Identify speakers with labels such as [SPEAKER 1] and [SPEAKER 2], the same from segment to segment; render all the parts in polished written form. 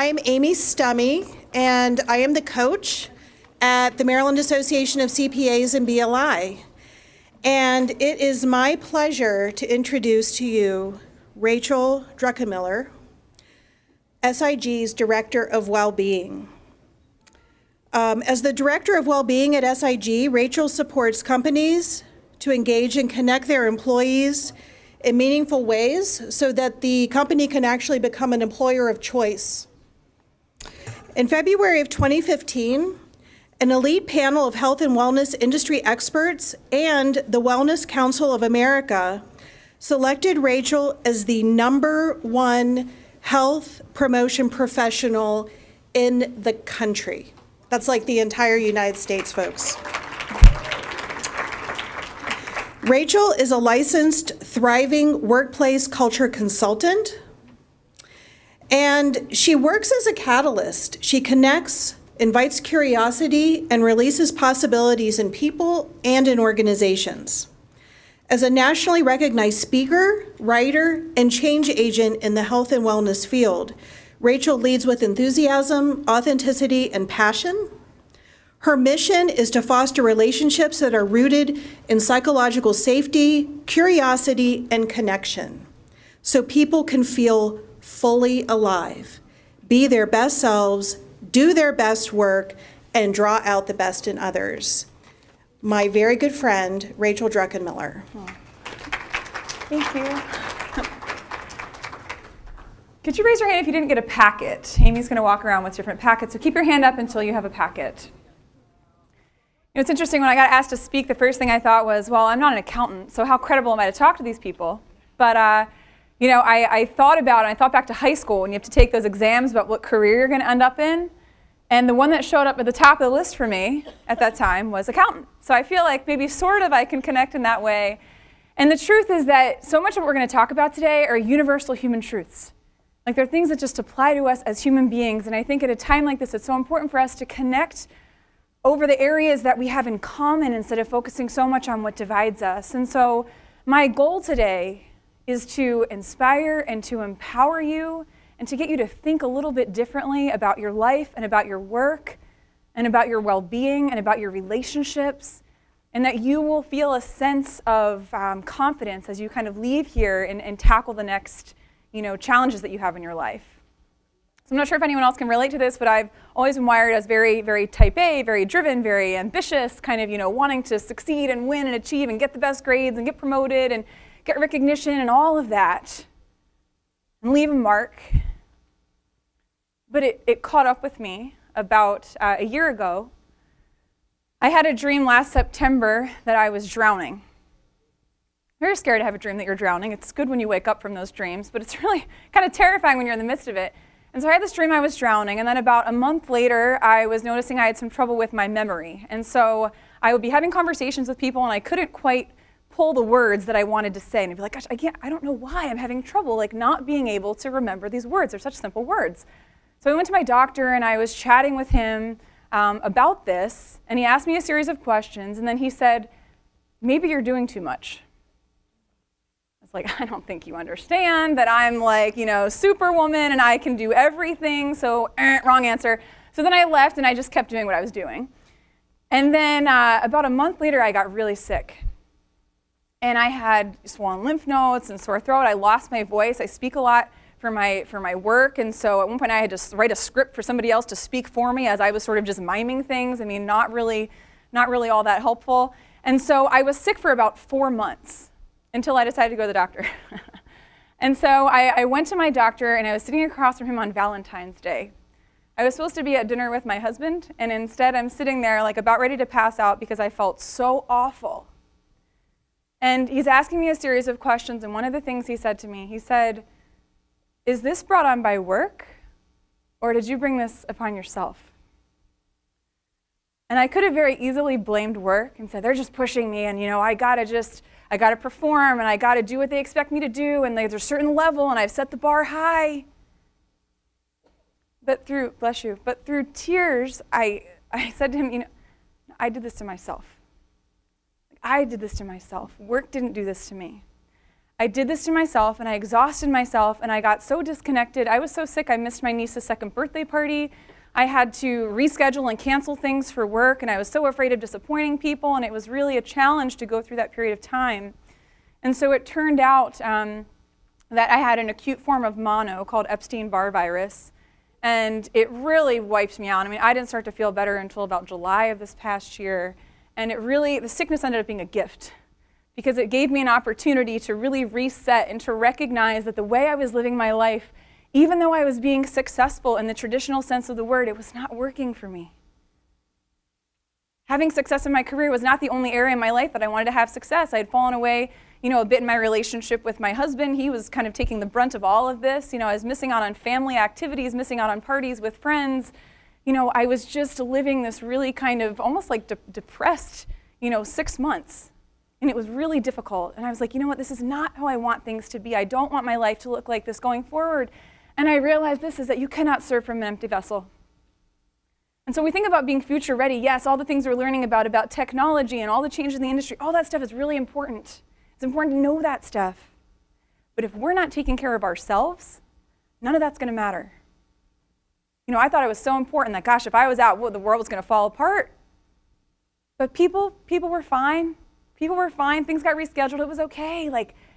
[SPEAKER 1] I'm Amy Stummy, and I am the coach at the Maryland Association of CPAs and BLI. And it is my pleasure to introduce to you Rachel Druckenmiller, SIG's Director of Wellbeing. As the Director of Wellbeing at SIG, Rachel supports companies to engage and connect their employees in meaningful ways so that the company can actually become an employer of choice. In February of 2015, an elite panel of health and wellness industry experts and the Wellness Council of America selected Rachel as the #1 health promotion professional in the country. That's like the entire United States, folks. Rachel is a licensed Thriving Workplace Culture Consultant, and she works as a catalyst. She connects, invites curiosity, and releases possibilities in people and in organizations. As a nationally recognized speaker, writer, and change agent in the health and wellness field, Rachel leads with enthusiasm, authenticity, and passion. Her mission is to foster relationships that are rooted in psychological safety, curiosity, and connection, so people can feel fully alive, be their best selves, do their best work, and draw out the best in others. My very good friend, Rachel Druckenmiller.
[SPEAKER 2] Thank you. Could you raise your hand if you didn't get a packet? Amy's going to walk around with different packets, so keep your hand up until you have a packet. You know, it's interesting, when I got asked to speak, the first thing I thought was, well, I'm not an accountant, so how credible am I to talk to these people? But, you know, I thought about it, I thought back to high school, when you have to take those exams about what career you're going to end up in. And the one that showed up at the top of the list for me at that time was accountant. So I feel like maybe sort of I can connect in that way. And the truth is that so much of what we're going to talk about today are universal human truths. Like, they're things that just apply to us as human beings. And I think at a time like this, it's so important for us to connect over the areas that we have in common instead of focusing so much on what divides us. And so my goal today is to inspire and to empower you and to get you to think a little bit differently about your life and about your work and about your well-being and about your relationships, and that you will feel a sense of confidence as you kind of leave here and tackle the next, challenges that you have in your life. So I'm not sure if anyone else can relate to this, but I've always been wired as very, very type A, very driven, very ambitious, kind of, wanting to succeed and win and achieve and get the best grades and get promoted and get recognition and all of that and leave a mark. But it caught up with me about a year ago. I had a dream last September that I was drowning. Very scary to have a dream that you're drowning. It's good when you wake up from those dreams, but it's really kind of terrifying when you're in the midst of it. And so I had this dream I was drowning, and then about a month later, I was noticing I had some trouble with my memory. And so I would be having conversations with people, and I couldn't quite pull the words that I wanted to say. And I'd be like, gosh, I don't know why I'm having trouble, not being able to remember these words. They're such simple words. So I went to my doctor, and I was chatting with him about this, and he asked me a series of questions, and then he said, maybe you're doing too much. I don't think you understand that I'm superwoman and I can do everything, so wrong answer. So then I left and I just kept doing what I was doing. And then about a month later, I got really sick. And I had swollen lymph nodes and sore throat. I lost my voice. I speak a lot for my work, and so at one point I had to write a script for somebody else to speak for me as I was sort of just miming things. I mean, not really all that helpful. And so I was sick for about 4 months. Until I decided to go to the doctor. And so I went to my doctor, and I was sitting across from him on Valentine's Day. I was supposed to be at dinner with my husband, and instead I'm sitting there about ready to pass out because I felt so awful. And he's asking me a series of questions, and one of the things he said to me, he said, is this brought on by work, or did you bring this upon yourself? And I could have very easily blamed work and said, they're just pushing me, and I gotta perform, and I gotta do what they expect me to do, and there's a certain level, and I've set the bar high. But through tears, I said to him, I did this to myself. I did this to myself. Work didn't do this to me. I did this to myself, and I exhausted myself, and I got so disconnected. I was so sick, I missed my niece's second birthday party. I had to reschedule and cancel things for work, and I was so afraid of disappointing people, and it was really a challenge to go through that period of time. And so it turned out that I had an acute form of mono called Epstein-Barr virus, and it really wiped me out. I mean, I didn't start to feel better until about July of this past year, and the sickness ended up being a gift because it gave me an opportunity to really reset and to recognize that the way I was living my life, even though I was being successful in the traditional sense of the word, it was not working for me. Having success in my career was not the only area in my life that I wanted to have success. I had fallen away, a bit in my relationship with my husband. He was kind of taking the brunt of all of this. I was missing out on family activities, missing out on parties with friends. I was just living this really kind of almost like depressed, 6 months. And it was really difficult. And I was like, this is not how I want things to be. I don't want my life to look like this going forward. And I realized this is that you cannot serve from an empty vessel. And so we think about being future ready. Yes, all the things we're learning about technology and all the changes in the industry, all that stuff is really important. It's important to know that stuff. But if we're not taking care of ourselves, none of that's going to matter. I thought it was so important that, gosh, if I was out, the world was going to fall apart. But people were fine. People were fine. Things got rescheduled. It was okay.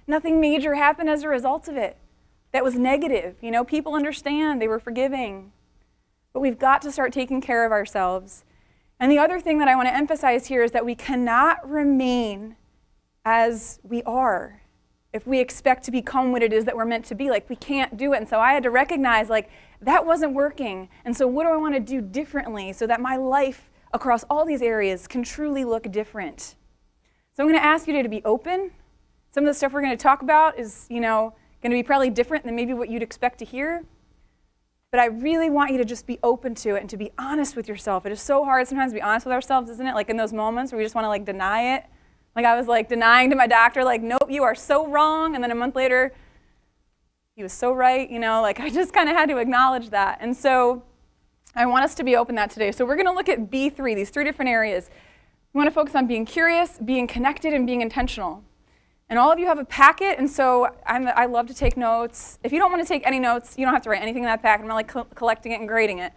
[SPEAKER 2] Nothing major happened as a result of it. That was negative. People understand. They were forgiving. But we've got to start taking care of ourselves. And the other thing that I want to emphasize here is that we cannot remain as we are if we expect to become what it is that we're meant to be. We can't do it. And so I had to recognize, that wasn't working. And so what do I want to do differently so that my life across all these areas can truly look different? So I'm going to ask you today to be open. Some of the stuff we're going to talk about is, going to be probably different than maybe what you'd expect to hear. But I really want you to just be open to it and to be honest with yourself. It is so hard sometimes to be honest with ourselves, isn't it? In those moments where we just want to deny it. I was denying to my doctor, nope, you are so wrong. And then a month later, he was so right, I just kind of had to acknowledge that. And so I want us to be open to that today. So we're going to look at B3, these 3 different areas. We want to focus on being curious, being connected, and being intentional. And all of you have a packet, and so I love to take notes. If you don't want to take any notes, you don't have to write anything in that packet. I'm not collecting it and grading it.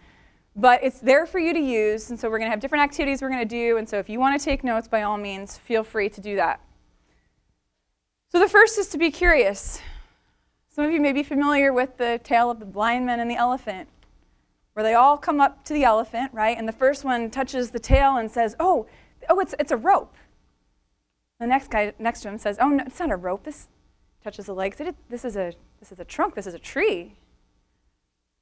[SPEAKER 2] But it's there for you to use, and so we're going to have different activities we're going to do, and so if you want to take notes, by all means, feel free to do that. So the first is to be curious. Some of you may be familiar with the tale of the blind men and the elephant, where they all come up to the elephant, right? And the first one touches the tail and says, oh, it's a rope. The next guy next to him says, oh, no, it's not a rope. This touches the leg. This is a trunk. This is a tree.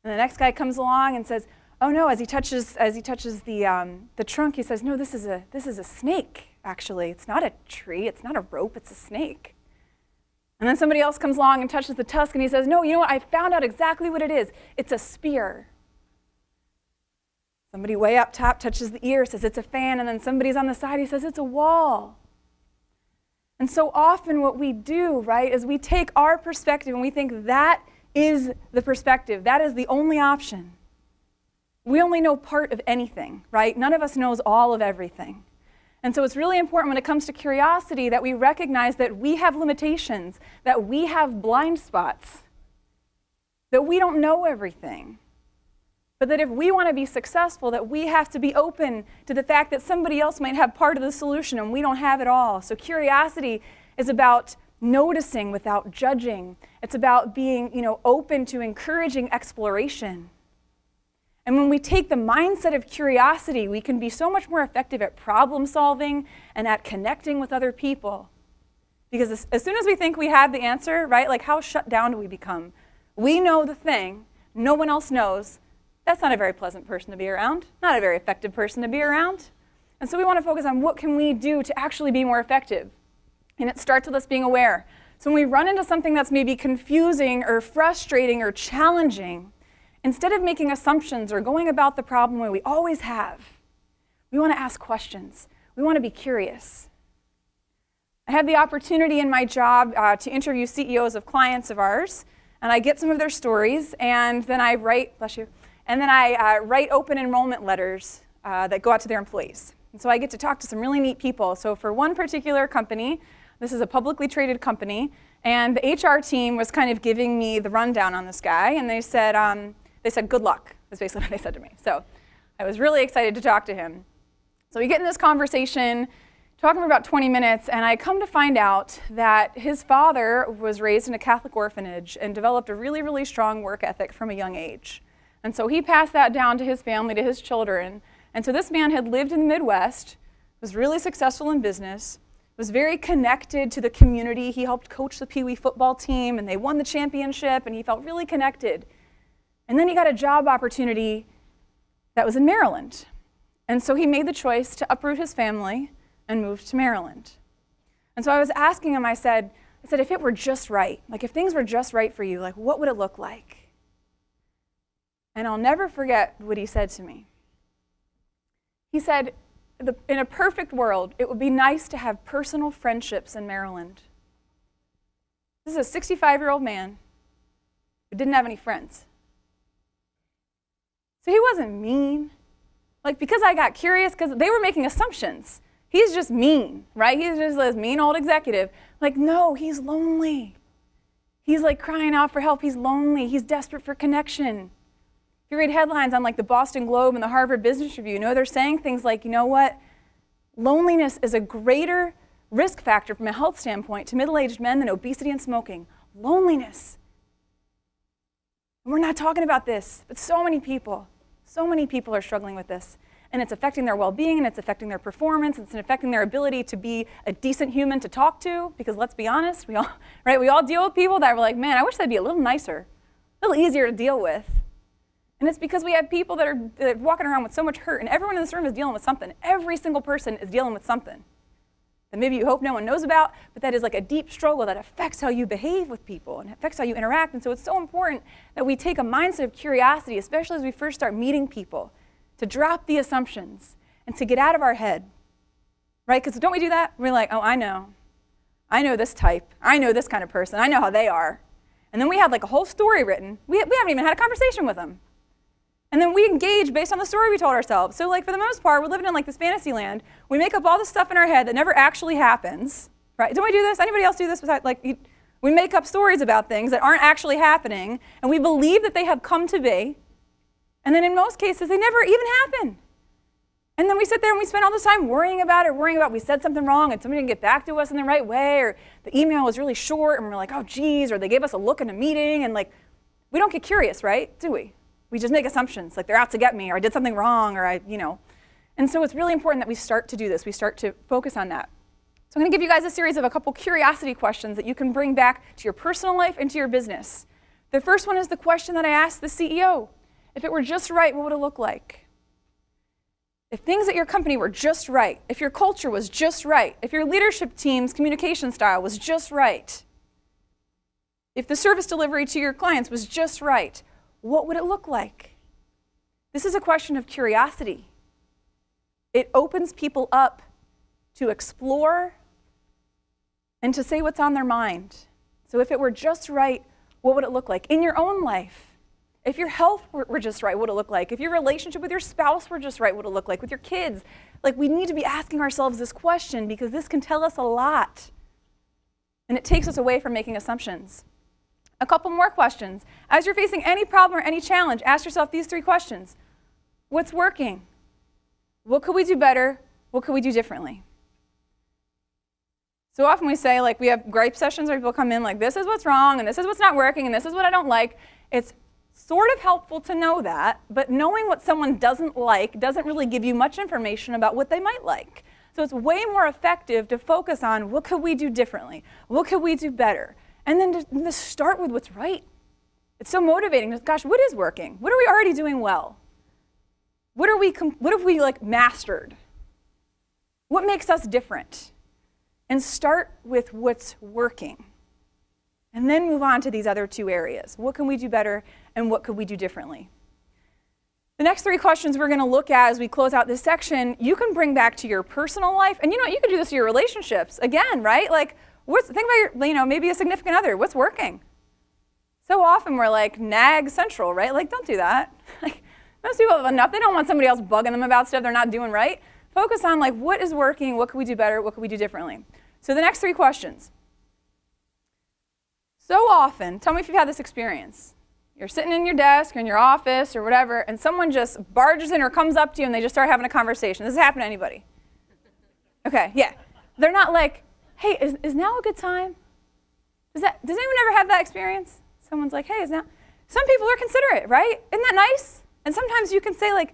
[SPEAKER 2] And the next guy comes along and says, oh no, as he touches the trunk, he says, no, this is a snake, actually. It's not a tree, it's not a rope, it's a snake. And then somebody else comes along and touches the tusk, and he says, no, you know what, I found out exactly what it is. It's a spear. Somebody way up top touches the ear, says it's a fan, and then somebody's on the side, he says it's a wall. And so often what we do, right, is we take our perspective and we think that is the perspective, that is the only option. We only know part of anything, right? None of us knows all of everything. And so it's really important when it comes to curiosity that we recognize that we have limitations, that we have blind spots, that we don't know everything. But that if we want to be successful, that we have to be open to the fact that somebody else might have part of the solution and we don't have it all. So curiosity is about noticing without judging. It's about being, open to encouraging exploration. And when we take the mindset of curiosity, we can be so much more effective at problem solving and at connecting with other people. Because as soon as we think we have the answer, right, how shut down do we become? We know the thing, no one else knows. That's not a very pleasant person to be around, not a very effective person to be around. And so we want to focus on what can we do to actually be more effective. And it starts with us being aware. So when we run into something that's maybe confusing or frustrating or challenging, instead of making assumptions or going about the problem the way we always have, we want to ask questions. We want to be curious. I have the opportunity in my job to interview CEOs of clients of ours, and I get some of their stories, and then I write, write open enrollment letters that go out to their employees. And so I get to talk to some really neat people. So for one particular company, this is a publicly traded company, And the HR team was kind of giving me the rundown on this guy, and they said, good luck, is basically what they said to me. So I was really excited to talk to him. So we get in this conversation, talking for about 20 minutes, and I come to find out that his father was raised in a Catholic orphanage and developed a really, really strong work ethic from a young age. And so he passed that down to his family, to his children. And so this man had lived in the Midwest, was really successful in business, was very connected to the community. He helped coach the Pee Wee football team, and they won the championship, and he felt really connected. And then he got a job opportunity that was in Maryland. And so he made the choice to uproot his family and move to Maryland. And so I was asking him, I said, if it were just right, like if things were just right for you, like what would it look like? And I'll never forget what he said to me. He said, in a perfect world, it would be nice to have personal friendships in Maryland. This is a 65-year-old man who didn't have any friends. So he wasn't mean. Like, because I got curious, because they were making assumptions. He's just mean, right? He's just this mean old executive. Like, no, he's lonely. He's like crying out for help. He's lonely. He's desperate for connection. If you read headlines on like the Boston Globe and the Harvard Business Review, they're saying things like, you know what? Loneliness is a greater risk factor from a health standpoint to middle-aged men than obesity and smoking. Loneliness. And we're not talking about this, but so many people are struggling with this. And it's affecting their well-being, and it's affecting their performance, and it's affecting their ability to be a decent human to talk to, because let's be honest, we all deal with people that were like, man, I wish they'd be a little nicer, a little easier to deal with. And it's because we have people that are walking around with so much hurt, and everyone in this room is dealing with something. Every single person is dealing with something that maybe you hope no one knows about, but that is like a deep struggle that affects how you behave with people and affects how you interact. And so it's so important that we take a mindset of curiosity, especially as we first start meeting people, to drop the assumptions and to get out of our head, right? Because don't we do that? We're like, oh, I know this type. I know this kind of person. I know how they are. And then we have like a whole story written. We haven't even had a conversation with them. And then we engage based on the story we told ourselves. So like for the most part, we're living in like this fantasy land. We make up all this stuff in our head that never actually happens, right? Don't we do this? Anybody else do this? Besides, we make up stories about things that aren't actually happening, and we believe that they have come to be. And then in most cases, they never even happen. And then we sit there and we spend all this time worrying about we said something wrong and somebody didn't get back to us in the right way, or the email was really short and we're like, oh geez, or they gave us a look in a meeting, and like, we don't get curious, right? Do we? We just make assumptions, like they're out to get me, or I did something wrong, or And so it's really important that we start to do this. We start to focus on that. So I'm going to give you guys a series of a couple curiosity questions that you can bring back to your personal life and to your business. The first one is the question that I asked the CEO. If it were just right, what would it look like? If things at your company were just right, if your culture was just right, if your leadership team's communication style was just right, if the service delivery to your clients was just right, what would it look like? This is a question of curiosity. It opens people up to explore and to say what's on their mind. So if it were just right, what would it look like? In your own life, if your health were just right, what would it look like? If your relationship with your spouse were just right, what would it look like? With your kids, like we need to be asking ourselves this question, because this can tell us a lot. And it takes us away from making assumptions. A couple more questions. As you're facing any problem or any challenge, ask yourself these 3 questions. What's working? What could we do better? What could we do differently? So often we say, like, we have gripe sessions where people come in like, this is what's wrong, and this is what's not working, and this is what I don't like. It's sort of helpful to know that, but knowing what someone doesn't like doesn't really give you much information about what they might like. So it's way more effective to focus on what could we do differently? What could we do better? And then to start with what's right. It's so motivating. Gosh, what is working? What are we already doing well? What have we like mastered? What makes us different? And start with what's working. And then move on to these other 2 areas. What can we do better, and what could we do differently? The next 3 questions we're going to look at as we close out this section, you can bring back to your personal life. And you know what? You can do this to your relationships. Again, right? Like, think about your, maybe a significant other. What's working? So often we're like nag central, right? Like, don't do that. Like, most people have enough. They don't want somebody else bugging them about stuff they're not doing right. Focus on like, what is working? What could we do better? What could we do differently? So the next 3 questions. So often, tell me if you've had this experience. You're sitting in your desk or in your office or whatever, and someone just barges in or comes up to you and they just start having a conversation. Does this happen to anybody? Okay, yeah. They're not like, hey, is now a good time? Does anyone ever have that experience? Someone's like, hey, is now? Some people are considerate, right? Isn't that nice? And sometimes you can say like,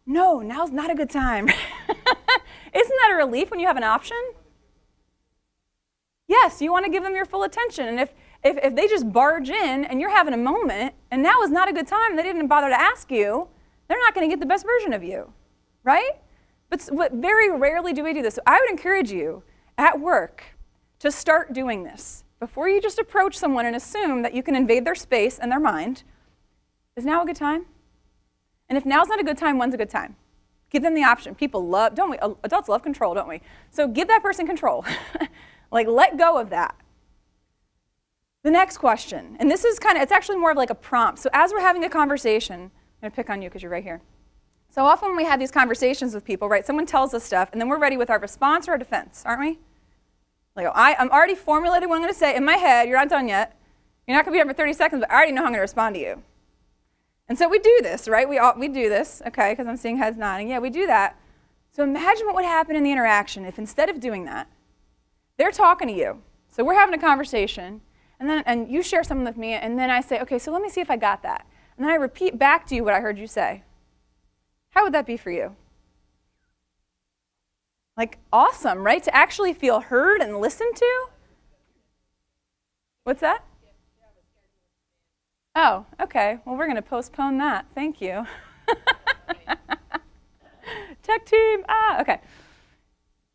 [SPEAKER 2] no, now's not a good time. Isn't that a relief when you have an option? Yes, you want to give them your full attention. And if they just barge in and you're having a moment and now is not a good time, they didn't bother to ask you, they're not going to get the best version of you, right? But very rarely do we do this. So I would encourage you at work to start doing this. Before you just approach someone and assume that you can invade their space and their mind, is now a good time? And if now's not a good time, when's a good time? Give them the option. People love, don't we? Adults love control, don't we? So give that person control. Like, let go of that. The next question, and this is it's actually more of like a prompt. So as we're having a conversation, I'm going to pick on you because you're right here. So often when we have these conversations with people, right, someone tells us stuff, and then we're ready with our response or our defense, aren't we? Like, I'm already formulating what I'm going to say in my head. You're not done yet. You're not going to be done for 30 seconds, but I already know how I'm going to respond to you. And so we do this, right? We do this, okay, because I'm seeing heads nodding. Yeah, we do that. So imagine what would happen in the interaction if instead of doing that, they're talking to you. So we're having a conversation, and you share something with me, and then I say, okay, so let me see if I got that. And then I repeat back to you what I heard you say. How would that be for you? Like, awesome, right? To actually feel heard and listened to? What's that? Oh, okay. Well, we're going to postpone that. Thank you. Tech team. Okay.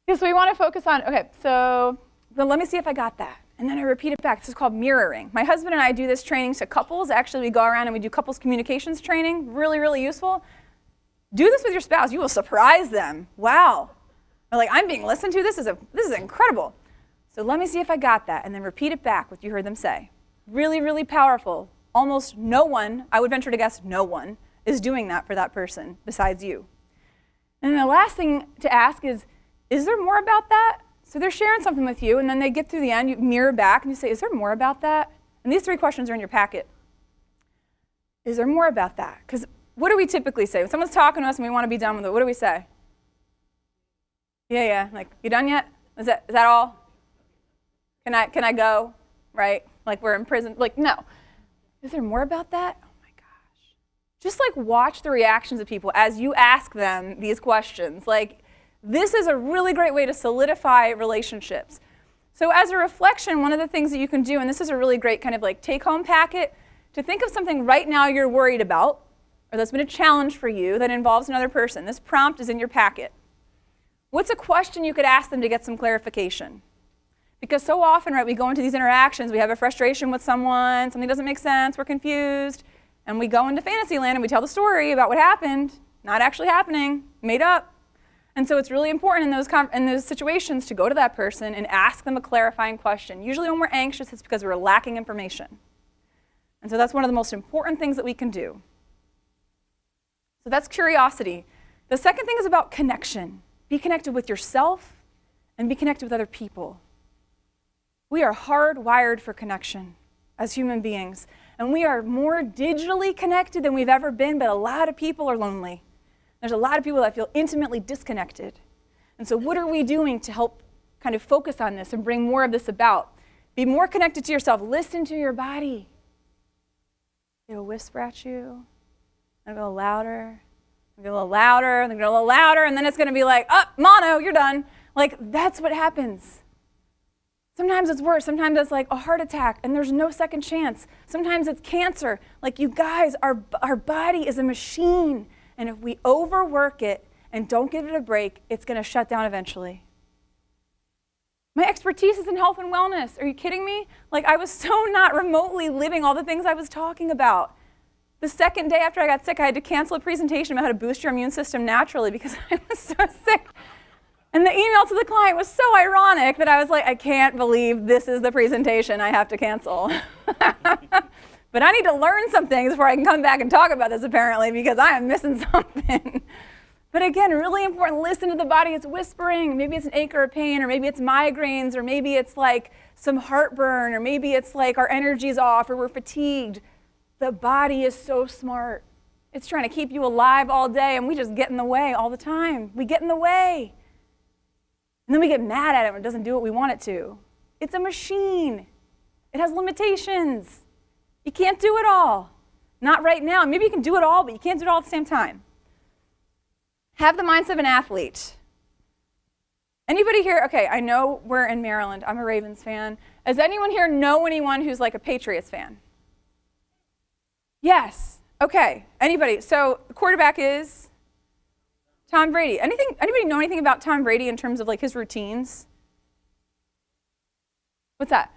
[SPEAKER 2] Yeah, so we want to focus on, okay, so then let me see if I got that. And then I repeat it back. This is called mirroring. My husband and I do this training to couples. Actually, we go around and we do couples communications training. Really, really useful. Do this with your spouse. You will surprise them. Wow. They're like, I'm being listened to. This is incredible. So let me see if I got that. And then repeat it back, what you heard them say. Really, really powerful. Almost no one, I would venture to guess no one, is doing that for that person besides you. And then the last thing to ask is there more about that? So they're sharing something with you, and then they get through the end, you mirror back, and you say, is there more about that? And these 3 questions are in your packet. Is there more about that? Because what do we typically say? When someone's talking to us and we want to be done with it, what do we say? Yeah, like, you done yet? Is that all? Can I go? Right? Like we're in prison? Like, no. Is there more about that? Oh my gosh. Just like watch the reactions of people as you ask them these questions. Like, this is a really great way to solidify relationships. So as a reflection, one of the things that you can do, and this is a really great kind of like take-home packet, to think of something right now you're worried about, or that's been a challenge for you that involves another person. This prompt is in your packet. What's a question you could ask them to get some clarification? Because so often, right, we go into these interactions, we have a frustration with someone, something doesn't make sense, we're confused, and we go into fantasy land and we tell the story about what happened, not actually happening, made up. And so it's really important in those situations to go to that person and ask them a clarifying question. Usually when we're anxious, it's because we're lacking information. And so that's one of the most important things that we can do. So that's curiosity. The second thing is about connection. Be connected with yourself and be connected with other people. We are hardwired for connection as human beings. And we are more digitally connected than we've ever been, but a lot of people are lonely. There's a lot of people that feel intimately disconnected. And so what are we doing to help kind of focus on this and bring more of this about? Be more connected to yourself. Listen to your body. It'll whisper at you. It'll go louder. It'll go a little louder, and then go a little louder, and then it's going to be like, oh, mono, you're done. Like, that's what happens. Sometimes it's worse. Sometimes it's like a heart attack, and there's no second chance. Sometimes it's cancer. Like, you guys, our body is a machine. And if we overwork it and don't give it a break, it's going to shut down eventually. My expertise is in health and wellness. Are you kidding me? Like, I was so not remotely living all the things I was talking about. The second day after I got sick, I had to cancel a presentation about how to boost your immune system naturally because I was so sick. And the email to the client was so ironic that I was like, I can't believe this is the presentation I have to cancel. But I need to learn some things before I can come back and talk about this, apparently, because I am missing something. But again, really important, listen to the body. It's whispering. Maybe it's an ache or a pain, or maybe it's migraines, or maybe it's like some heartburn, or maybe it's like our energy's off, or we're fatigued. The body is so smart. It's trying to keep you alive all day, and we just get in the way all the time. We get in the way. And then we get mad at it when it doesn't do what we want it to. It's a machine. It has limitations. You can't do it all. Not right now. Maybe you can do it all, but you can't do it all at the same time. Have the mindset of an athlete. Anybody here, okay, I know we're in Maryland. I'm a Ravens fan. Does anyone here know anyone who's like a Patriots fan? Yes. Okay. Anybody? So the quarterback is Tom Brady. Anybody know anything about Tom Brady in terms of like his routines? What's that?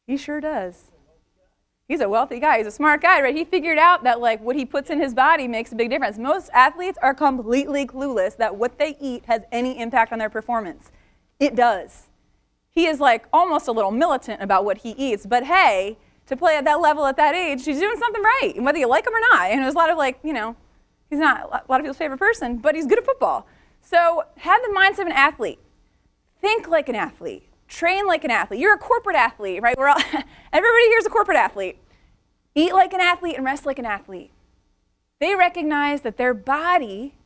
[SPEAKER 2] He sure does. He's a wealthy guy. He's a smart guy, right? He figured out that like what he puts in his body makes a big difference. Most athletes are completely clueless that what they eat has any impact on their performance. It does. He is like almost a little militant about what he eats, but hey, to play at that level at that age, he's doing something right, and whether you like him or not. And there's a lot of like, he's not a lot of people's favorite person, but he's good at football. So have the mindset of an athlete. Think like an athlete. Train like an athlete. You're a corporate athlete, right? Everybody here is a corporate athlete. Eat like an athlete and rest like an athlete. They recognize that their body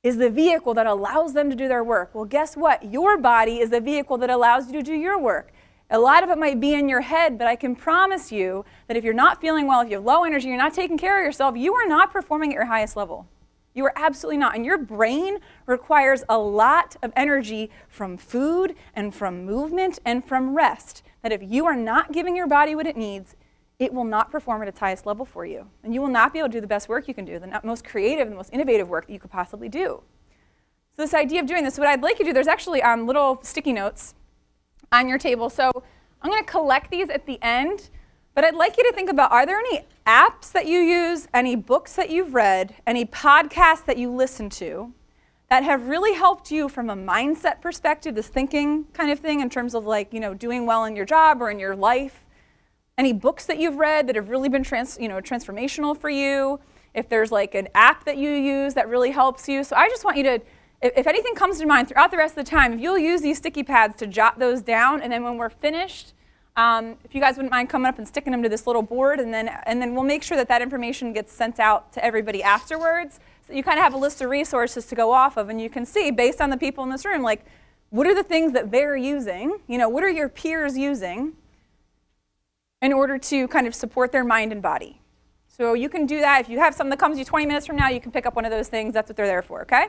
[SPEAKER 2] is the vehicle that allows them to do their work. Well, guess what? Your body is the vehicle that allows you to do your work. A lot of it might be in your head, but I can promise you that if you're not feeling well, if you have low energy, you're not taking care of yourself, you are not performing at your highest level. You are absolutely not. And your brain requires a lot of energy from food and from movement and from rest. That if you are not giving your body what it needs, it will not perform at its highest level for you. And you will not be able to do the best work you can do, the most creative, the most innovative work that you could possibly do. So this idea of doing this, what I'd like you to do, there's actually little sticky notes on your table. So I'm going to collect these at the end. But I'd like you to think about, are there any apps that you use, any books that you've read, any podcasts that you listen to that have really helped you from a mindset perspective, this thinking kind of thing in terms of like, doing well in your job or in your life? Any books that you've read that have really been transformational for you? If there's like an app that you use that really helps you. So I just want you to, if anything comes to mind throughout the rest of the time, if you'll use these sticky pads to jot those down, and then when we're finished, if you guys wouldn't mind coming up and sticking them to this little board, and then we'll make sure that information gets sent out to everybody afterwards, so you kind of have a list of resources to go off of, and you can see, based on the people in this room, like, what are the things that they're using? What are your peers using in order to kind of support their mind and body? So you can do that. If you have something that comes to you 20 minutes from now, you can pick up one of those things. That's what they're there for, okay?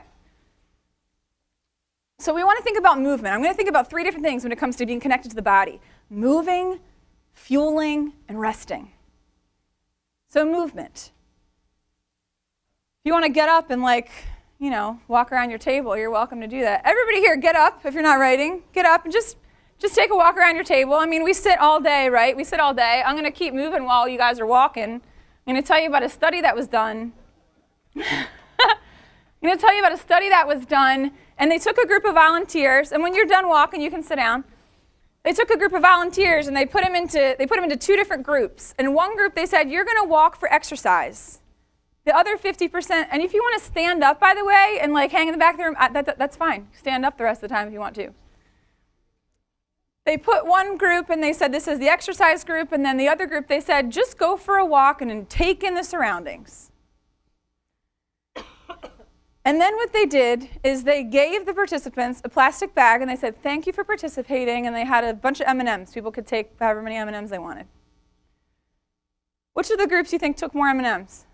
[SPEAKER 2] So we want to think about movement. I'm going to think about 3 different things when it comes to being connected to the body. Moving, fueling, and resting. So movement. If you want to get up and walk around your table, you're welcome to do that. Everybody here, get up if you're not writing. Get up and just take a walk around your table. I mean, we sit all day, right? We sit all day. I'm going to keep moving while you guys are walking. I'm going to tell you about a study that was done. And they took a group of volunteers, and when you're done walking, you can sit down. They took a group of volunteers and they put them into 2 different groups. In one group, they said, you're going to walk for exercise. The other 50%, and if you want to stand up, by the way, and hang in the back of the room, that's fine. Stand up the rest of the time if you want to. They put one group and they said, this is the exercise group, and then the other group, they said, just go for a walk and take in the surroundings. And then what they did is they gave the participants a plastic bag and they said, thank you for participating, and they had a bunch of M&Ms. People could take however many M&Ms they wanted. Which of the groups do you think took more M&Ms?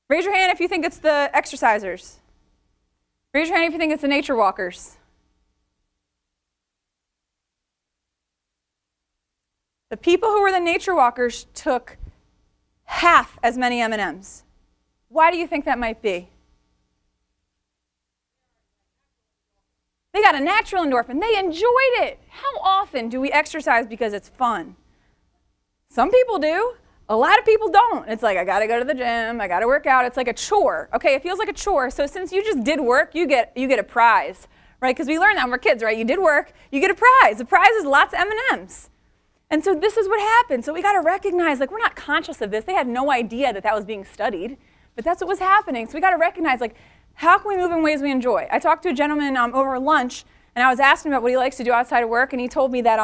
[SPEAKER 2] Raise your hand if you think it's the exercisers. Raise your hand if you think it's the nature walkers. The people who were the nature walkers took half as many M&Ms. Why do you think that might be? They got a natural endorphin. They enjoyed it. How often do we exercise because it's fun? Some people do. A lot of people don't. It's like, I gotta go to the gym, I gotta work out. It's like a chore. Okay, it feels like a chore. So since you just did work, you get a prize, right? Because we learned that when we're kids, right? You did work, you get a prize. The prize is lots of M&Ms. And so this is what happened. So we gotta recognize, like, we're not conscious of this. They had no idea that was being studied, but that's what was happening. So we gotta recognize, like, how can we move in ways we enjoy? I talked to a gentleman over lunch, and I was asking him about what he likes to do outside of work, and he told me that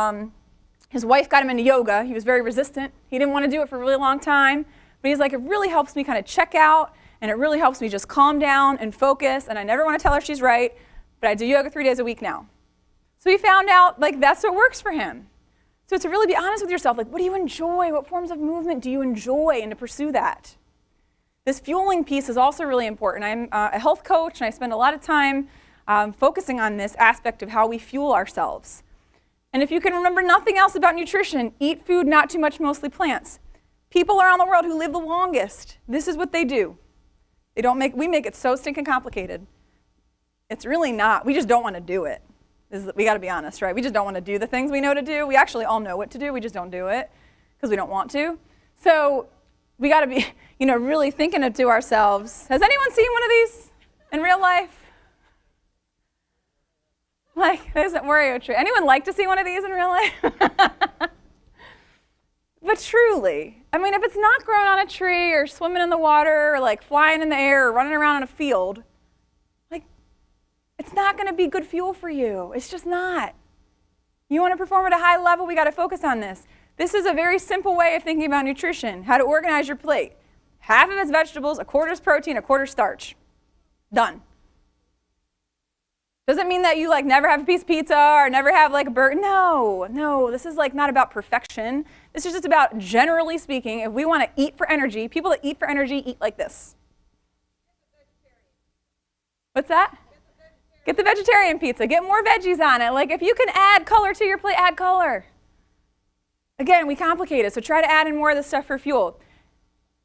[SPEAKER 2] his wife got him into yoga. He was very resistant. He didn't want to do it for a really long time, but he's like, it really helps me kind of check out, and it really helps me just calm down and focus, and I never want to tell her she's right, but I do yoga 3 days a week now. So he found out, like, that's what works for him. So to really be honest with yourself, like, what do you enjoy? What forms of movement do you enjoy, and to pursue that? This fueling piece is also really important. I'm a health coach, and I spend a lot of time focusing on this aspect of how we fuel ourselves. And if you can remember nothing else about nutrition, eat food, not too much, mostly plants. People around the world who live the longest, this is what they do. We make it so stinking complicated. It's really not. We just don't want to do it. We got to be honest, right? We just don't want to do the things we know to do. We actually all know what to do. We just don't do it because we don't want to. So we got to be, really thinking to ourselves, has anyone seen one of these in real life? Like, there's an Oreo tree. Anyone like to see one of these in real life? But truly, I mean, if it's not growing on a tree or swimming in the water or like flying in the air or running around in a field, like, it's not going to be good fuel for you. It's just not. You want to perform at a high level, we got to focus on this. This is a very simple way of thinking about nutrition, how to organize your plate. Half of it's vegetables, a quarter's protein, a quarter starch. Done. Doesn't mean that you like never have a piece of pizza or never have like a burger. No, this is like not about perfection. This is just about, generally speaking, if we want to eat for energy, people that eat for energy eat like this. What's that? Get the vegetarian pizza. Get more veggies on it. Like if you can add color to your plate, add color. Again, we complicate it, so try to add in more of this stuff for fuel.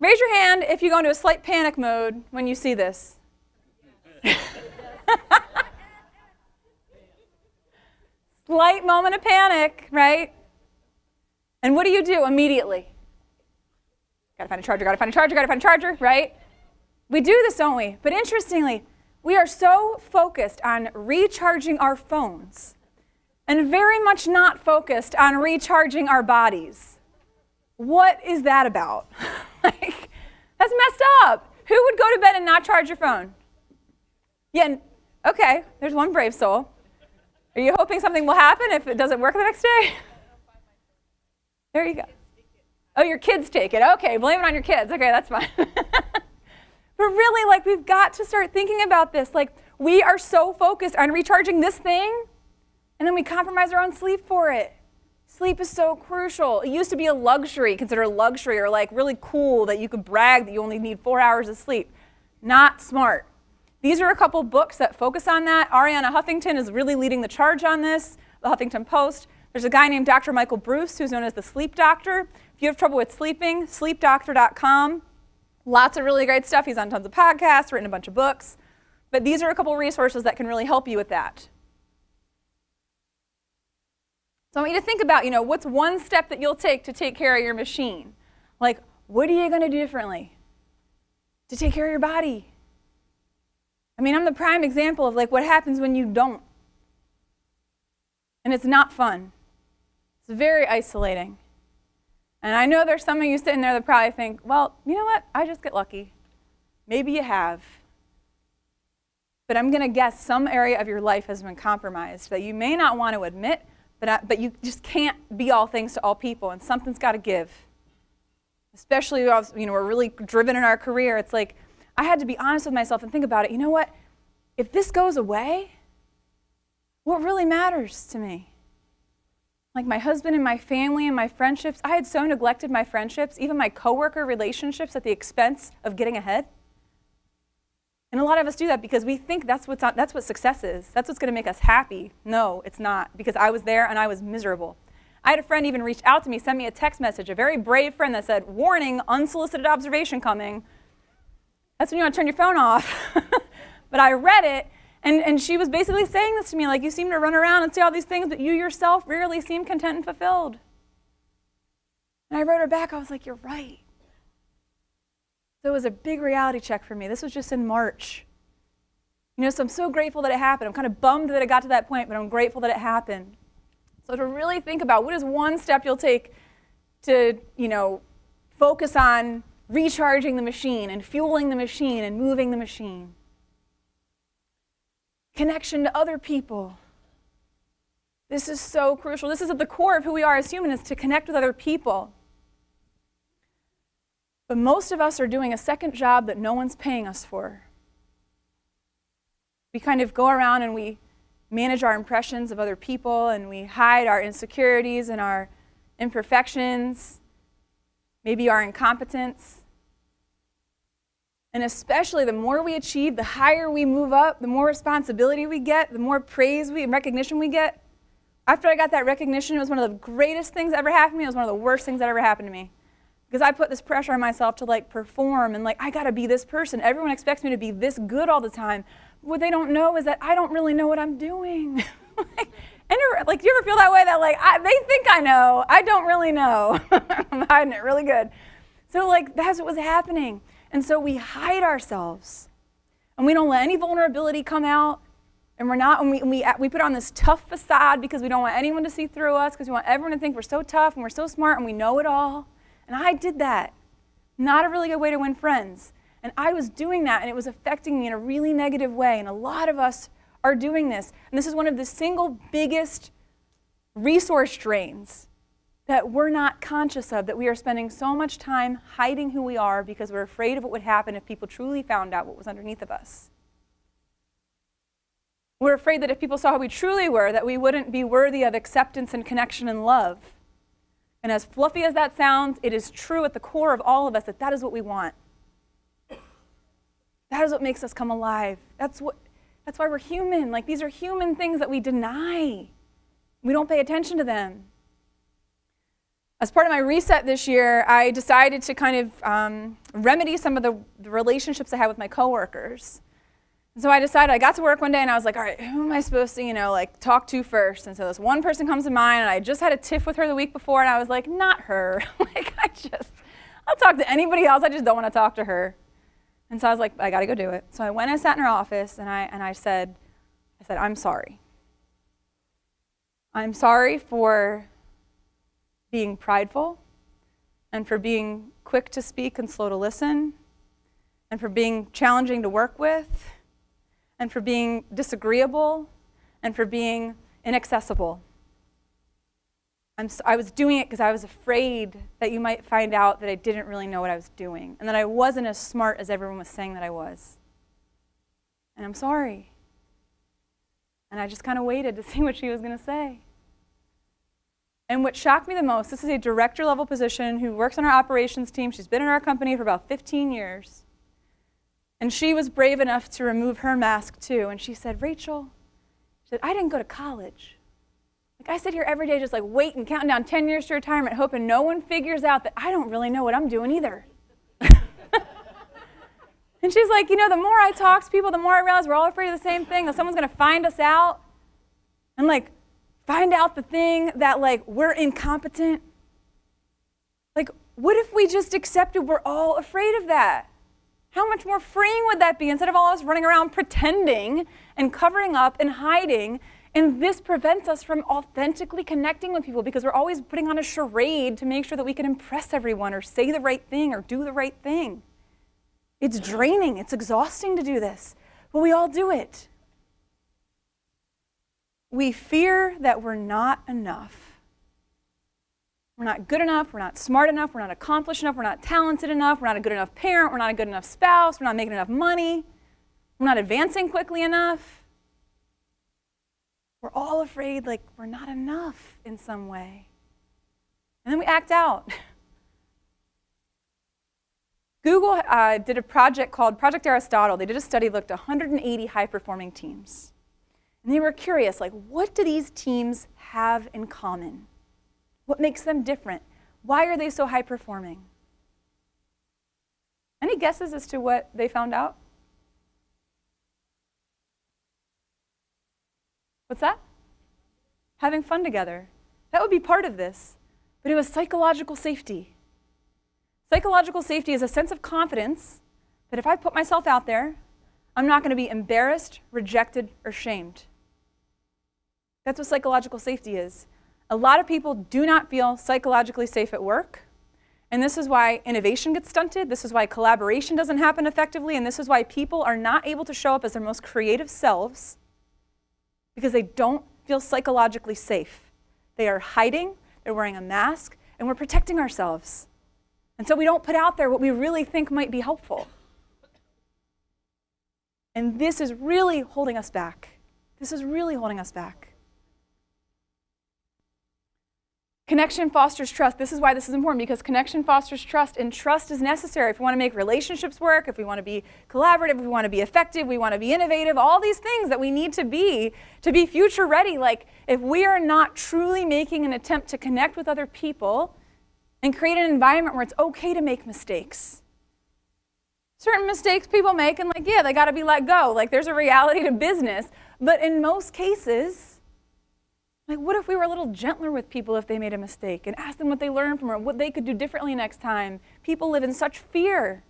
[SPEAKER 2] Raise your hand if you go into a slight panic mode when you see this. Slight moment of panic, right? And what do you do immediately? Gotta find a charger, right? We do this, don't we? But interestingly, we are so focused on recharging our phones and very much not focused on recharging our bodies. What is that about? Like, that's messed up. Who would go to bed and not charge your phone? Yeah, okay, there's one brave soul. Are you hoping something will happen if it doesn't work the next day? There you go. Oh, your kids take it. Okay, blame it on your kids. Okay, that's fine. But really, like, we've got to start thinking about this. Like, we are so focused on recharging this thing, and then we compromise our own sleep for it. Sleep is so crucial. It used to be a luxury, considered a luxury, or like really cool that you could brag that you only need 4 hours of sleep. Not smart. These are a couple books that focus on that. Arianna Huffington is really leading the charge on this, the Huffington Post. There's a guy named Dr. Michael Bruce, who's known as the sleep doctor. If you have trouble with sleeping, sleepdoctor.com. Lots of really great stuff. He's on tons of podcasts, written a bunch of books. But these are a couple resources that can really help you with that. So I want you to think about, what's one step that you'll take to take care of your machine? Like, what are you going to do differently to take care of your body? I mean, I'm the prime example of like what happens when you don't. And it's not fun. It's very isolating. And I know there's some of you sitting there that probably think, well, you know what? I just get lucky. Maybe you have. But I'm going to guess some area of your life has been compromised that you may not want to admit, but you just can't be all things to all people, and something's got to give. Especially, we're really driven in our career. It's like, I had to be honest with myself and think about it. You know what? If this goes away, what really matters to me? Like my husband and my family and my friendships, I had so neglected my friendships, even my coworker relationships at the expense of getting ahead. And a lot of us do that because we think that's what success is. That's what's going to make us happy. No, it's not, because I was there and I was miserable. I had a friend even reach out to me, send me a text message, a very brave friend that said, warning, unsolicited observation coming. That's when you want to turn your phone off. But I read it, and she was basically saying this to me, like, you seem to run around and say all these things, but you yourself rarely seem content and fulfilled. And I wrote her back, I was like, you're right. So it was a big reality check for me. This was just in March. So I'm so grateful that it happened. I'm kind of bummed that it got to that point, but I'm grateful that it happened. So to really think about what is one step you'll take to, focus on recharging the machine and fueling the machine and moving the machine. Connection to other people. This is so crucial. This is at the core of who we are as humans, is to connect with other people. But most of us are doing a second job that no one's paying us for. We kind of go around and we manage our impressions of other people, and we hide our insecurities and our imperfections, maybe our incompetence. And especially the more we achieve, the higher we move up, the more responsibility we get, the more praise and recognition we get. After I got that recognition, it was one of the greatest things that ever happened to me. It was one of the worst things that ever happened to me. Because I put this pressure on myself to perform and I gotta be this person. Everyone expects me to be this good all the time. What they don't know is that I don't really know what I'm doing. And you ever feel that way? That they think I know, I don't really know. I'm hiding it really good. So that's what was happening. And so we hide ourselves, and we don't let any vulnerability come out. And we put on this tough facade because we don't want anyone to see through us, because we want everyone to think we're so tough and we're so smart and we know it all. And I did that. Not a really good way to win friends. And I was doing that, and it was affecting me in a really negative way. And a lot of us are doing this. And this is one of the single biggest resource drains that we're not conscious of, that we are spending so much time hiding who we are because we're afraid of what would happen if people truly found out what was underneath of us. We're afraid that if people saw who we truly were, that we wouldn't be worthy of acceptance and connection and love. And as fluffy as that sounds, it is true at the core of all of us that is what we want. That is what makes us come alive. That's why we're human. These are human things that we deny. We don't pay attention to them. As part of my reset this year, I decided to kind of remedy some of the relationships I had with my coworkers. And so I decided, I got to work one day and I was like, all right, who am I supposed to, talk to first? And so this one person comes to mind, and I just had a tiff with her the week before, and I was like, not her. I'll talk to anybody else, I just don't want to talk to her. And so I was like, I got to go do it. So I went and sat in her office, and I said, I'm sorry. I'm sorry for being prideful, and for being quick to speak and slow to listen, and for being challenging to work with, and for being disagreeable, and for being inaccessible. I was doing it because I was afraid that you might find out that I didn't really know what I was doing, and that I wasn't as smart as everyone was saying that I was. And I'm sorry. And I just kind of waited to see what she was going to say. And what shocked me the most, this is a director level position who works on our operations team. She's been in our company for about 15 years. And she was brave enough to remove her mask too. And she said, Rachel, she said, I didn't go to college. I sit here every day just waiting, counting down 10 years to retirement, hoping no one figures out that I don't really know what I'm doing either. And she's like, the more I talk to people, the more I realize we're all afraid of the same thing, that someone's going to find us out and find out the thing that we're incompetent. What if we just accepted we're all afraid of that? How much more freeing would that be, instead of all us running around pretending and covering up and hiding? And this prevents us from authentically connecting with people, because we're always putting on a charade to make sure that we can impress everyone or say the right thing or do the right thing. It's draining, it's exhausting to do this, but we all do it. We fear that we're not enough. We're not good enough, we're not smart enough, we're not accomplished enough, we're not talented enough, we're not a good enough parent, we're not a good enough spouse, we're not making enough money, we're not advancing quickly enough. We're all afraid we're not enough in some way. And then we act out. Google did a project called Project Aristotle. They did a study, looked at 180 high-performing teams. And they were curious, what do these teams have in common? What makes them different? Why are they so high-performing? Any guesses as to what they found out? What's that? Having fun together. That would be part of this. But it was psychological safety. Psychological safety is a sense of confidence that if I put myself out there, I'm not going to be embarrassed, rejected, or shamed. That's what psychological safety is. A lot of people do not feel psychologically safe at work, and this is why innovation gets stunted, this is why collaboration doesn't happen effectively, and this is why people are not able to show up as their most creative selves because they don't feel psychologically safe. They are hiding, they're wearing a mask, and we're protecting ourselves. And so we don't put out there what we really think might be helpful. And this is really holding us back. This is really holding us back. Connection fosters trust. This is why this is important, because connection fosters trust, and trust is necessary if we want to make relationships work, if we want to be collaborative, if we want to be effective, we want to be innovative, all these things that we need to be future ready. Like, if we are not truly making an attempt to connect with other people and create an environment where it's okay to make mistakes. Certain mistakes people make, and yeah, they got to be let go. There's a reality to business. But in most cases, what if we were a little gentler with people if they made a mistake and asked them what they learned from it, what they could do differently next time? People live in such fear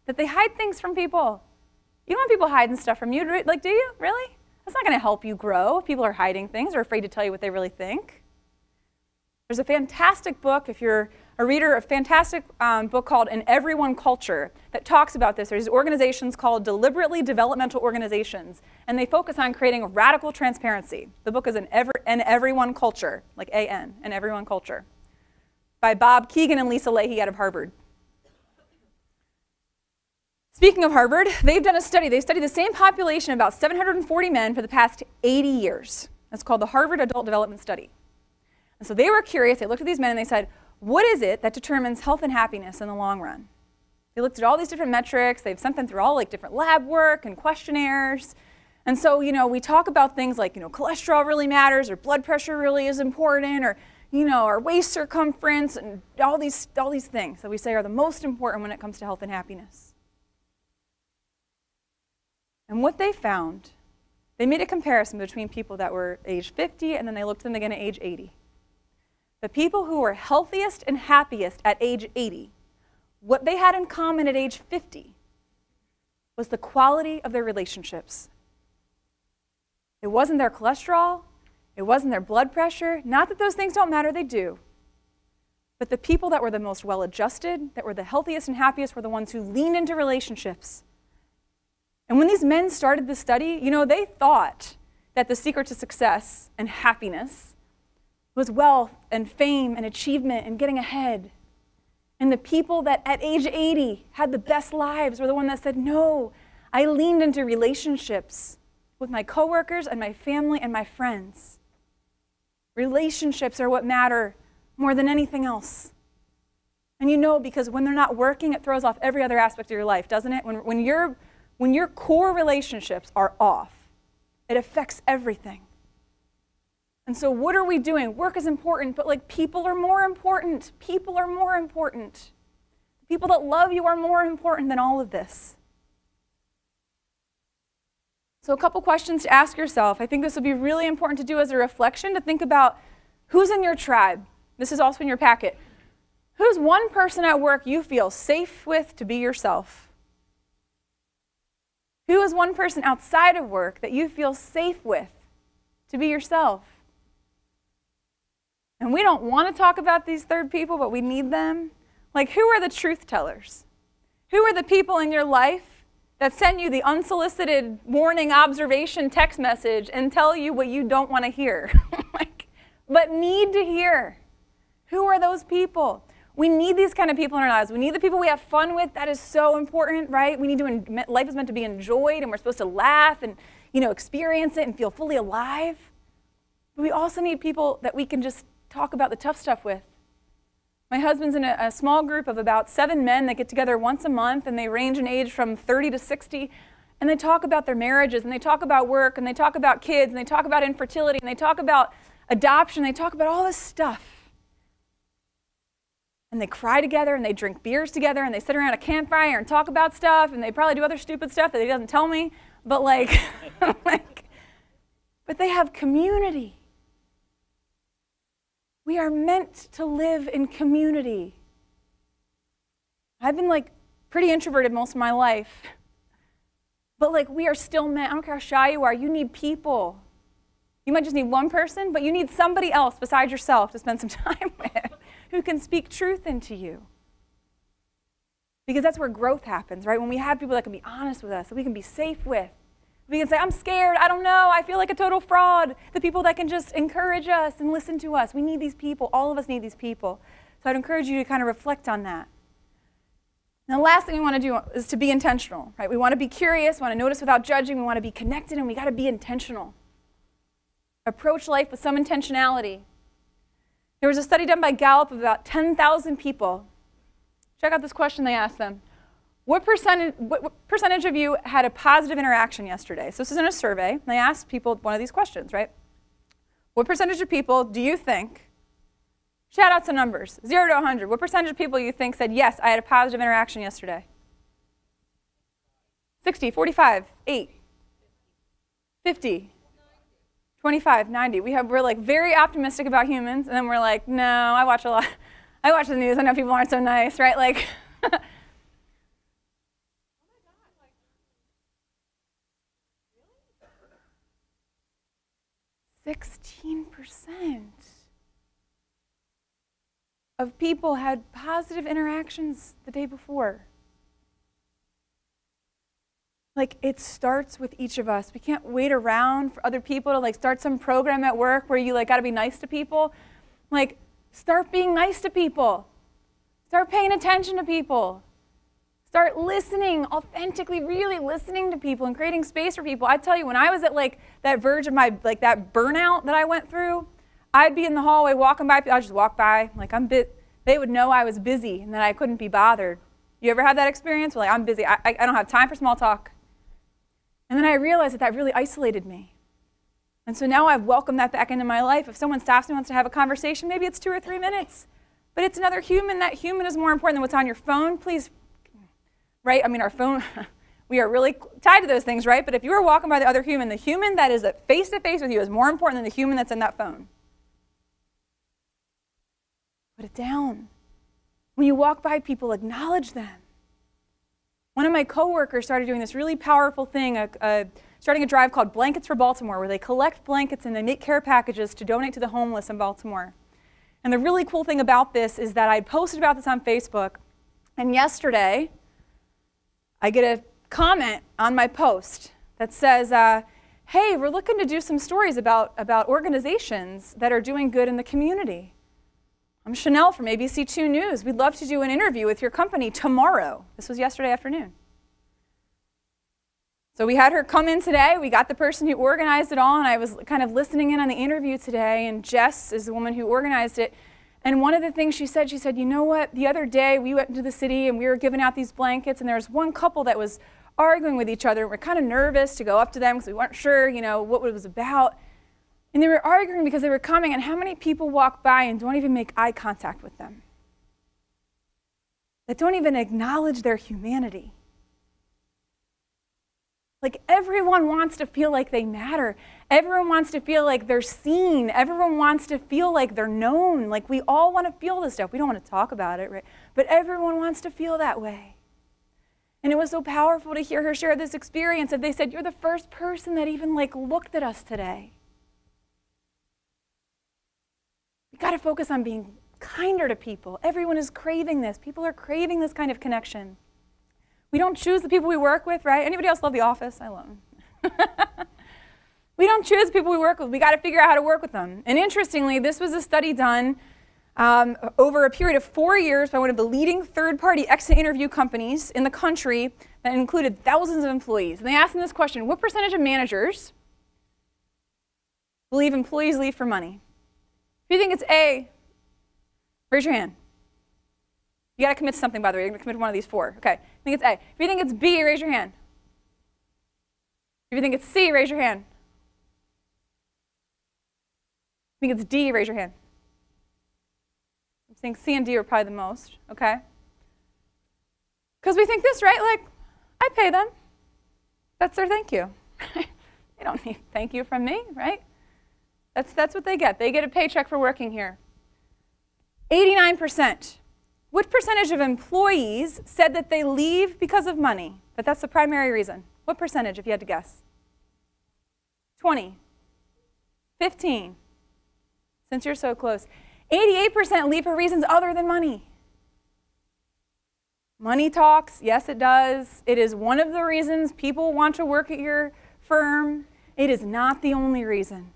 [SPEAKER 2] that they hide things from people. You don't want people hiding stuff from you, do you? Really? That's not going to help you grow if people are hiding things or afraid to tell you what they really think. There's a fantastic book, if you're a reader, a fantastic book called In Everyone Culture that talks about this. There's organizations called deliberately developmental organizations, and they focus on creating radical transparency. The book is In Everyone Culture, like A-N, In Everyone Culture, by Bob Keegan and Lisa Leahy out of Harvard. Speaking of Harvard, they've done a study. They studied the same population, about 740 men, for the past 80 years. That's called the Harvard Adult Development Study. And so they were curious. They looked at these men and they said, what is it that determines health and happiness in the long run? They looked at all these different metrics. They've sent them through all different lab work and questionnaires. And so, we talk about things like, cholesterol really matters, or blood pressure really is important, or, our waist circumference, and all these things that we say are the most important when it comes to health and happiness. And what they found, they made a comparison between people that were age 50 and then they looked at them again at age 80. The people who were healthiest and happiest at age 80, what they had in common at age 50 was the quality of their relationships. It wasn't their cholesterol, it wasn't their blood pressure. Not that those things don't matter, they do. But the people that were the most well-adjusted, that were the healthiest and happiest, were the ones who leaned into relationships. And when these men started the study, they thought that the secret to success and happiness was wealth and fame and achievement and getting ahead. And the people that at age 80 had the best lives were the one that said, no, I leaned into relationships with my coworkers and my family and my friends. Relationships are what matter more than anything else. And because when they're not working, it throws off every other aspect of your life, doesn't it? When your core relationships are off, it affects everything. And so what are we doing? Work is important, but people are more important. People are more important. The people that love you are more important than all of this. So a couple questions to ask yourself. I think this would be really important to do as a reflection, to think about who's in your tribe. This is also in your packet. Who's one person at work you feel safe with to be yourself? Who is one person outside of work that you feel safe with to be yourself? And we don't want to talk about these third people, but we need them. Who are the truth tellers? Who are the people in your life that send you the unsolicited warning observation text message and tell you what you don't want to hear, but need to hear? Who are those people? We need these kind of people in our lives. We need the people we have fun with. That is so important, right? Life is meant to be enjoyed, and we're supposed to laugh and, experience it and feel fully alive. But we also need people that we can just talk about the tough stuff with. My husband's in a small group of about 7 men that get together once a month, and they range in age from 30 to 60, and they talk about their marriages, and they talk about work, and they talk about kids, and they talk about infertility, and they talk about adoption, they talk about all this stuff. And they cry together, and they drink beers together, and they sit around a campfire and talk about stuff, and they probably do other stupid stuff that he doesn't tell me, but but they have community. We are meant to live in community. I've been like pretty introverted most of my life. But like we are still meant, I don't care how shy you are, you need people. You might just need one person, but you need somebody else besides yourself to spend some time with who can speak truth into you. Because that's where growth happens, right? When we have people that can be honest with us, that we can be safe with. We can say, I'm scared, I don't know, I feel like a total fraud. The people that can just encourage us and listen to us. We need these people. All of us need these people. So I'd encourage you to kind of reflect on that. Now, the last thing we want to do is to be intentional, right? We want to be curious, we want to notice without judging, we want to be connected, and we got to be intentional. Approach life with some intentionality. There was a study done by Gallup of about 10,000 people. Check out this question they asked them. What percentage of you had a positive interaction yesterday? So this is in a survey. And they asked people one of these questions, right? What percentage of people do you think, shout out some numbers, 0 to 100, what percentage of people you think said, yes, I had a positive interaction yesterday? 60, 45, 8, 50, 25, 90. We're like very optimistic about humans, and then we're like, no, I watch the news, I know people aren't so nice, right? Like, 16% of people had positive interactions the day before. Like, it starts with each of us. We can't wait around for other people to like start some program at work where you like got to be nice to people. Like, start being nice to people. Start paying attention to people. Start listening, authentically, really listening to people and creating space for people. I tell you, when I was at like that verge of my, like that burnout that I went through, I'd be in the hallway walking by, I'd just walk by, like they would know I was busy and that I couldn't be bothered. You ever had that experience? Like, I'm busy, I don't have time for small talk. And then I realized that really isolated me. And so now I've welcomed that back into my life. If someone stops me and wants to have a conversation, maybe it's 2 or 3 minutes, but it's another human. That human is more important than what's on your phone. Please, right? I mean, our phone, we are really tied to those things, right? But if you were walking by the other human, the human that is face-to-face with you is more important than the human that's in that phone. Put it down. When you walk by people, acknowledge them. One of my coworkers started doing this really powerful thing, starting a drive called Blankets for Baltimore, where they collect blankets and they make care packages to donate to the homeless in Baltimore. And the really cool thing about this is that I posted about this on Facebook, and yesterday I get a comment on my post that says, hey, we're looking to do some stories about organizations that are doing good in the community. I'm Chanel from ABC2 News. We'd love to do an interview with your company tomorrow. This was yesterday afternoon. So we had her come in today. We got the person who organized it all, and I was kind of listening in on the interview today, and Jess is the woman who organized it. And one of the things she said, you know what, the other day we went into the city and we were giving out these blankets, and there was one couple that was arguing with each other. We're kind of nervous to go up to them because we weren't sure, what it was about. And they were arguing because they were coming, and how many people walk by and don't even make eye contact with them? That don't even acknowledge their humanity. Like, everyone wants to feel like they matter. Everyone wants to feel like they're seen. Everyone wants to feel like they're known. Like, we all want to feel this stuff. We don't want to talk about it, right? But everyone wants to feel that way. And it was so powerful to hear her share this experience that they said, you're the first person that even looked at us today. We got to focus on being kinder to people. Everyone is craving this. People are craving this kind of connection. We don't choose the people we work with, right? Anybody else love The Office? I love them. We don't choose the people we work with. We got to figure out how to work with them. And interestingly, this was a study done over a period of 4 years by one of the leading third-party exit interview companies in the country that included thousands of employees. And they asked them this question: what percentage of managers believe employees leave for money? If you think it's A, raise your hand. You got to commit to something, by the way. You're going to commit to one of these 4. Okay. I think it's A. If you think it's B, raise your hand. If you think it's C, raise your hand. If you think it's D, raise your hand. I'm saying C and D are probably the most, okay? Because we think this, right? Like, I pay them. That's their thank you. They don't need thank you from me, right? That's what they get. They get a paycheck for working here. 89%. What percentage of employees said that they leave because of money? That that's the primary reason. What percentage, if you had to guess? 20. 15. Since you're so close. 88% leave for reasons other than money. Money talks, yes it does. It is one of the reasons people want to work at your firm. It is not the only reason.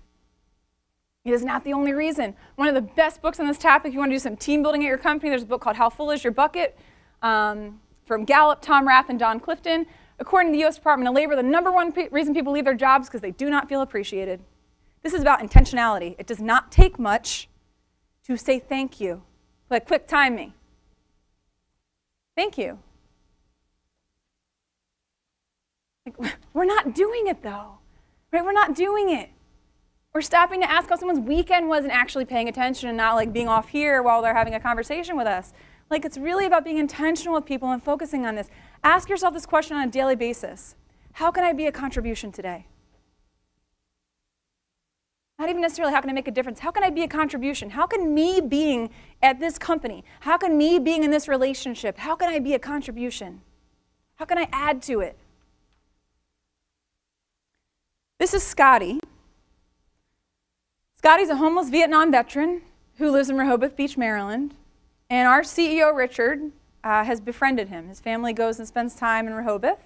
[SPEAKER 2] It is not the only reason. One of the best books on this topic, if you want to do some team building at your company, there's a book called How Full Is Your Bucket? From Gallup, Tom Rath, and Don Clifton. According to the U.S. Department of Labor, the number one reason people leave their jobs is because they do not feel appreciated. This is about intentionality. It does not take much to say thank you. Like, quick, time me. Thank you. Like, we're not doing it, though. Right? We're not doing it. We're stopping to ask how someone's weekend was and actually paying attention and not like being off here while they're having a conversation with us. Like, it's really about being intentional with people and focusing on this. Ask yourself this question on a daily basis. How can I be a contribution today? Not even necessarily how can I make a difference. How can I be a contribution? How can me being at this company, how can me being in this relationship, how can I be a contribution? How can I add to it? This is Scotty. Scotty's a homeless Vietnam veteran who lives in Rehoboth Beach, Maryland. And our CEO, Richard, has befriended him. His family goes and spends time in Rehoboth.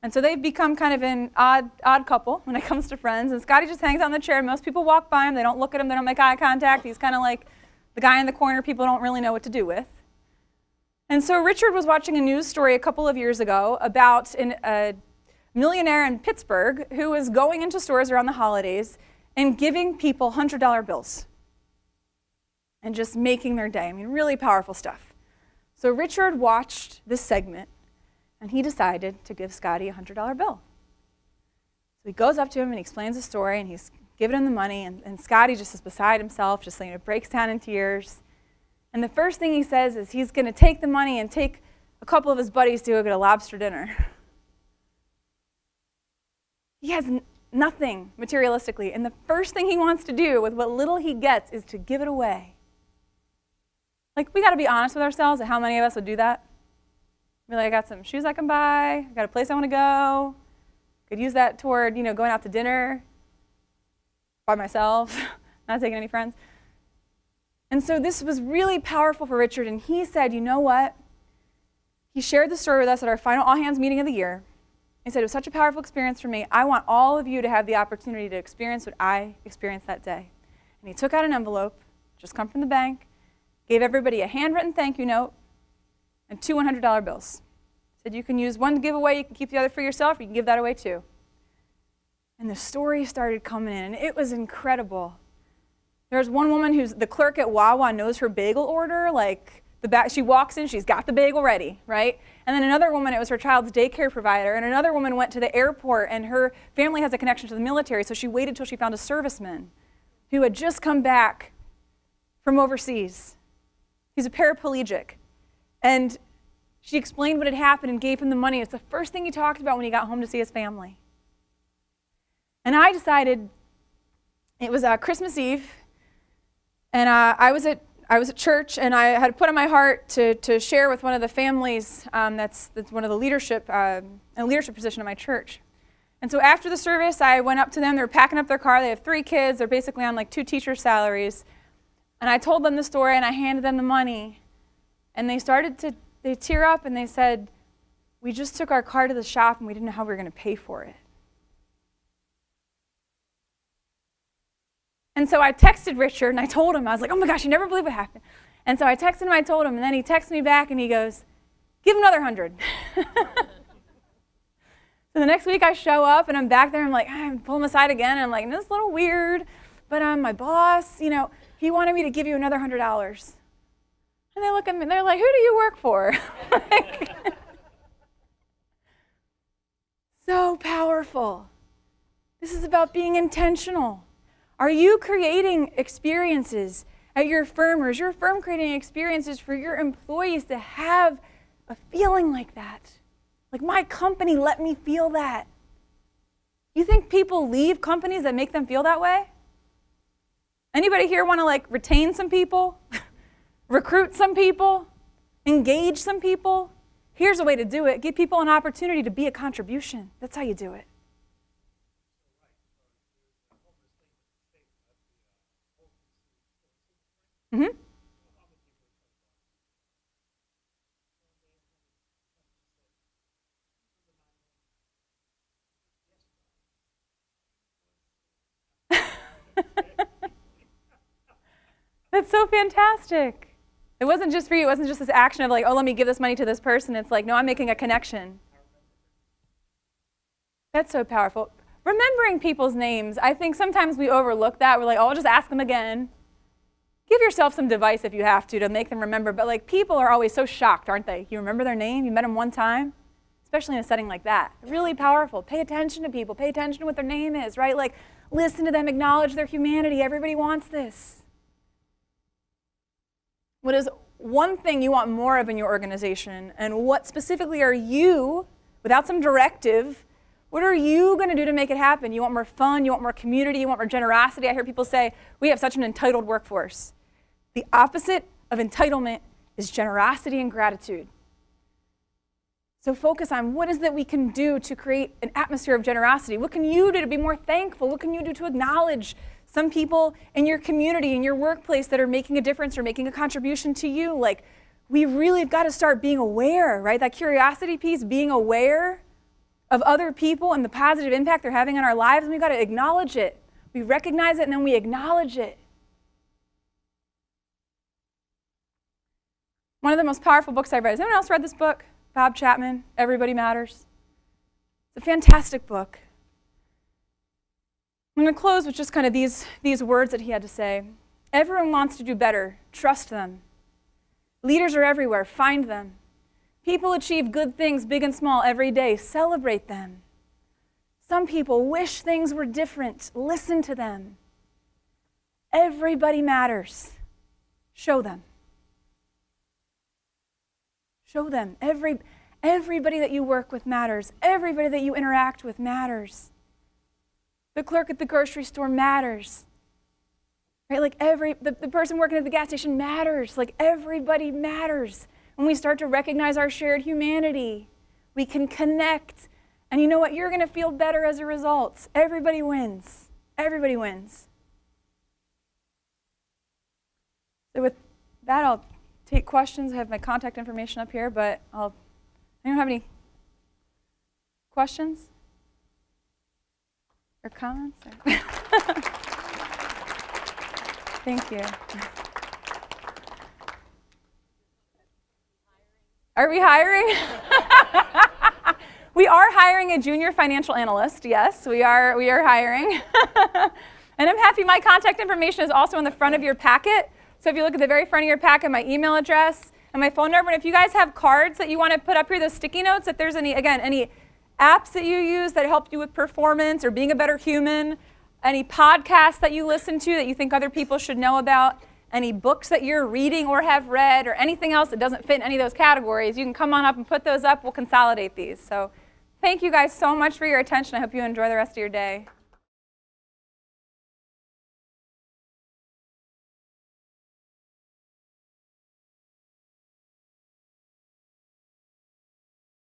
[SPEAKER 2] And so they've become kind of an odd couple when it comes to friends. And Scotty just hangs out in the chair. Most people walk by him. They don't look at him. They don't make eye contact. He's kind of like the guy in the corner people don't really know what to do with. And so Richard was watching a news story a couple of years ago about a millionaire in Pittsburgh who was going into stores around the holidays and giving people $100 bills and just making their day. I mean, really powerful stuff. So Richard watched this segment, and he decided to give Scotty a $100 bill. So he goes up to him and he explains the story, and he's giving him the money, and Scotty just is beside himself, just breaks down in tears. And the first thing he says is he's going to take the money and take a couple of his buddies to go get a lobster dinner. He has nothing materialistically, and the first thing he wants to do with what little he gets is to give it away. Like, we got to be honest with ourselves at how many of us would do that. Be like, I got some shoes I can buy, I got a place I want to go, could use that toward, going out to dinner by myself, not taking any friends. And so this was really powerful for Richard, and he said, you know what? He shared the story with us at our final all-hands meeting of the year. He said, it was such a powerful experience for me. I want all of you to have the opportunity to experience what I experienced that day. And he took out an envelope, just come from the bank, gave everybody a handwritten thank you note, and two $100 bills. He said, you can use one to give away, you can keep the other for yourself, or you can give that away too. And the story started coming in, and it was incredible. There's one woman who's the clerk at Wawa knows her bagel order, like she walks in, she's got the bagel ready, right? And then another woman, it was her child's daycare provider, and another woman went to the airport, and her family has a connection to the military, so she waited till she found a serviceman who had just come back from overseas. He's a paraplegic. And she explained what had happened and gave him the money. It's the first thing he talked about when he got home to see his family. And I decided, it was Christmas Eve, and I was at church, and I had put on my heart to share with one of the families that's one of the leadership, a leadership position in my church. And so after the service, I went up to them. They were packing up their car. They have 3 kids. They're basically on like 2 teacher salaries. And I told them the story, and I handed them the money. And they tear up, and they said, we just took our car to the shop, and we didn't know how we were going to pay for it. And so I texted Richard, and I told him, I was like, oh my gosh, you never believe what happened. And so I texted him, I told him, and then he texted me back, and he goes, give him another 100. So the next week I show up, and I'm back there, and I'm pulling him aside again, and I'm like, this is a little weird, but my boss, he wanted me to give you another $100. And they look at me, they're like, who do you work for? So powerful. This is about being intentional. Are you creating experiences at your firm, or is your firm creating experiences for your employees to have a feeling like that? Like, my company let me feel that. You think people leave companies that make them feel that way? Anybody here want to retain some people? Recruit some people? Engage some people. Here's a way to do it. Give people an opportunity to be a contribution. That's how you do it. Mm-hmm. That's so fantastic. It wasn't just for you. It wasn't just this action of like, oh, let me give this money to this person. It's like, no, I'm making a connection. That's so powerful. Remembering people's names, I think sometimes we overlook that. We're like, oh, I'll just ask them again. Give yourself some device if you have to make them remember. But like, people are always so shocked, aren't they? You remember their name? You met them one time? Especially in a setting like that. Really powerful. Pay attention to people. Pay attention to what their name is, right? Like, listen to them, acknowledge their humanity. Everybody wants this. What is one thing you want more of in your organization? And what specifically are you, without some directive, what are you going to do to make it happen? You want more fun, you want more community, you want more generosity. I hear people say, we have such an entitled workforce. The opposite of entitlement is generosity and gratitude. So focus on what is that we can do to create an atmosphere of generosity. What can you do to be more thankful? What can you do to acknowledge some people in your community, in your workplace that are making a difference or making a contribution to you? Like, we really have got to start being aware, right? That curiosity piece, being aware of other people and the positive impact they're having on our lives, and we've got to acknowledge it. We recognize it and then we acknowledge it. One of the most powerful books I've read. Has anyone else read this book? Bob Chapman, Everybody Matters. It's a fantastic book. I'm going to close with just kind of these words that he had to say. Everyone wants to do better. Trust them. Leaders are everywhere. Find them. People achieve good things, big and small, every day. Celebrate them. Some people wish things were different. Listen to them. Everybody matters. Show them. Show them. Everybody that you work with matters. Everybody that you interact with matters. The clerk at the grocery store matters. Right? Like the person working at the gas station matters. Like everybody matters. When we start to recognize our shared humanity, we can connect. And you know what? You're going to feel better as a result. Everybody wins. Everybody wins. So with that, I'll take questions. I have my contact information up here, but anyone have any questions or comments? Thank you. Are we hiring? We are hiring a junior financial analyst. Yes, we are hiring. And I'm happy my contact information is also in the front of your packet. So if you look at the very front of your packet, my email address and my phone number. And if you guys have cards that you want to put up here, those sticky notes, if there's any apps that you use that help you with performance or being a better human, any podcasts that you listen to that you think other people should know about, any books that you're reading or have read, or anything else that doesn't fit in any of those categories, you can come on up and put those up. We'll consolidate these. So thank you guys so much for your attention. I hope you enjoy the rest of your day.